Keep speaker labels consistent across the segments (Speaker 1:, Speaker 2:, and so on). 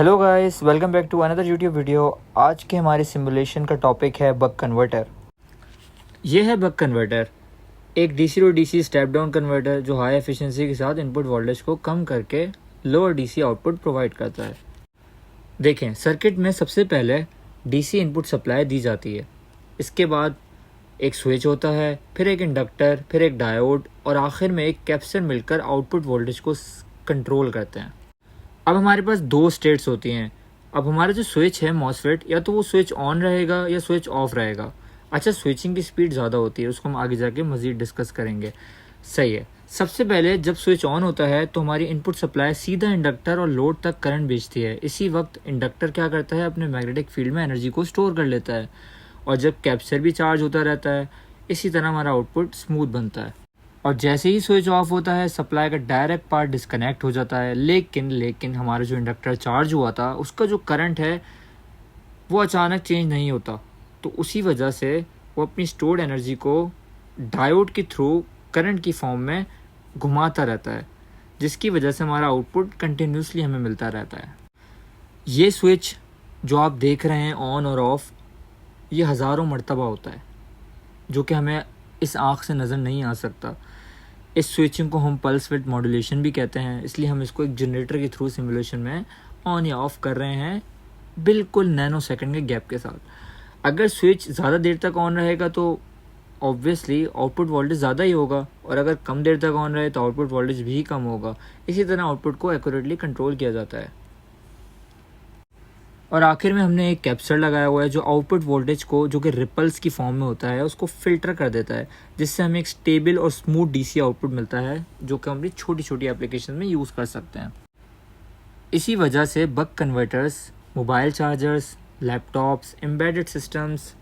Speaker 1: Hello guys, welcome back to another YouTube video. आज के हमारे सिमुलेशन का टॉपिक है बक कन्वर्टर। ये है बक कन्वर्टर, एक DC to DC step down converter जो हाई एफिशिएंसी के साथ इनपुट वोल्टेज को कम करके लोअर डीसी आउटपुट प्रोवाइड करता है। देखें, सर्किट में सबसे पहले डीसी इनपुट सप्लाई दी जाती है। इसके बाद एक स्विच होता है, फिर एक इंडक्टर, फिर एक डायोड और आखिर में एक कैपेसिटर मिलकर आउटपुट वोल्टेज को कंट्रोल करते हैं। अब हमारे पास दो स्टेट्स होती हैं। अब हमारा जो स्विच है मॉसफेट, या तो वो स्विच ऑन रहेगा या स्विच ऑफ रहेगा। अच्छा, स्विचिंग की स्पीड ज़्यादा होती है, उसको हम आगे जाके मज़ीद डिस्कस करेंगे। सही है। सबसे पहले जब स्विच ऑन होता है तो हमारी इनपुट सप्लाई सीधा इंडक्टर और लोड तक करंट भेजती है। इसी वक्त इंडक्टर क्या करता है, अपने मैग्नेटिक फील्ड में एनर्जी को स्टोर कर लेता है और जब कैपेसिटर भी चार्ज होता रहता है, इसी तरह हमारा आउटपुट स्मूथ बनता है। और जैसे ही स्विच ऑफ होता है, सप्लाई का डायरेक्ट पार्ट डिस्कनेक्ट हो जाता है। लेकिन हमारा जो इंडक्टर चार्ज हुआ था उसका जो करंट है वो अचानक चेंज नहीं होता, तो उसी वजह से वो अपनी स्टोर्ड एनर्जी को डायोड के थ्रू करंट की फॉर्म में घुमाता रहता है, जिसकी वजह से हमारा आउटपुट कंटिन्यूसली हमें मिलता रहता है। ये स्विच जो आप देख रहे हैं ऑन और ऑफ, ये हज़ारों मरतबा होता है, जो कि हमें इस आँख से नज़र नहीं आ सकता। इस स्विचिंग को हम पल्स विड्थ मॉड्यूलेशन भी कहते हैं, इसलिए हम इसको एक जनरेटर के थ्रू सिमुलेशन में ऑन या ऑफ कर रहे हैं, बिल्कुल नैनो सेकंड के गैप के साथ। अगर स्विच ज़्यादा देर तक ऑन रहेगा तो ऑब्वियसली आउटपुट वोल्टेज ज़्यादा ही होगा, और अगर कम देर तक ऑन रहे तो आउटपुट वोल्टेज भी कम होगा। इसी तरह आउटपुट को एक्यूरेटली कंट्रोल किया जाता है। और आखिर में हमने एक कैपेसिटर लगाया हुआ है जो आउटपुट वोल्टेज को, जो कि रिपल्स की फॉर्म में होता है, उसको फिल्टर कर देता है, जिससे हमें एक स्टेबल और स्मूथ डीसी आउटपुट मिलता है, जो कि हम अपनी छोटी छोटी एप्लीकेशन में यूज़ कर सकते हैं। इसी वजह से buck converters mobile chargers, laptops, embedded systems,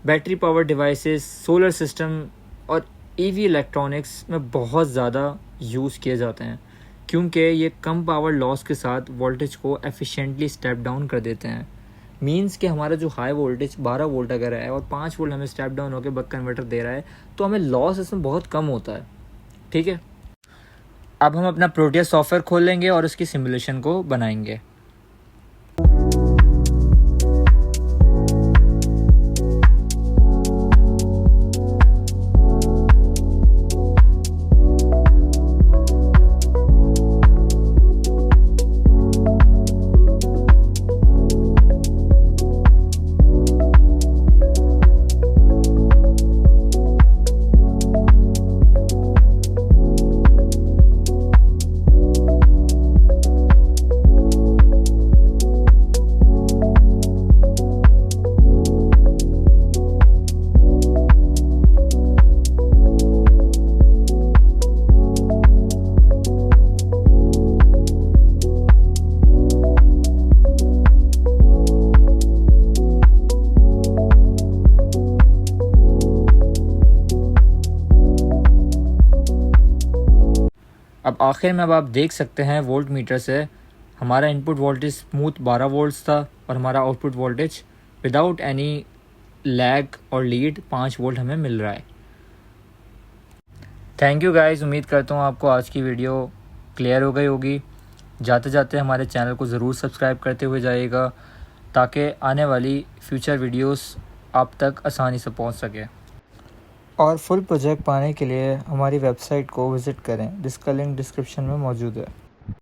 Speaker 1: battery power devices, solar system और ईवी इलेक्ट्रॉनिक्स में बहुत ज़्यादा यूज़ किए जाते हैं, क्योंकि ये कम पावर लॉस के साथ वोल्टेज को एफिशिएंटली स्टेप डाउन कर देते हैं। मींस कि हमारा जो हाई वोल्टेज 12 वोल्ट अगर है और 5 वोल्ट हमें स्टेप डाउन होकर बक कन्वर्टर दे रहा है, तो हमें लॉस इसमें बहुत कम होता है। ठीक है, अब हम अपना प्रोटियस सॉफ्टवेयर खोल लेंगे और उसकी सिमुलेशन को बनाएंगे। अब आखिर में अब आप देख सकते हैं वोल्ट मीटर से हमारा इनपुट वोल्टेज स्मूथ 12 वोल्ट्स था और हमारा output voltage without any lag और लीड 5 वोल्ट हमें मिल रहा है। थैंक यू गाइस, उम्मीद करता हूँ आपको आज की वीडियो क्लियर हो गई होगी। जाते जाते हमारे चैनल को ज़रूर सब्सक्राइब करते हुए जाइएगा, ताकि आने वाली फ्यूचर वीडियोस आप तक आसानी से पहुँच सके। और फुल प्रोजेक्ट पाने के लिए हमारी वेबसाइट को विज़िट करें, जिसका लिंक डिस्क्रिप्शन में मौजूद है।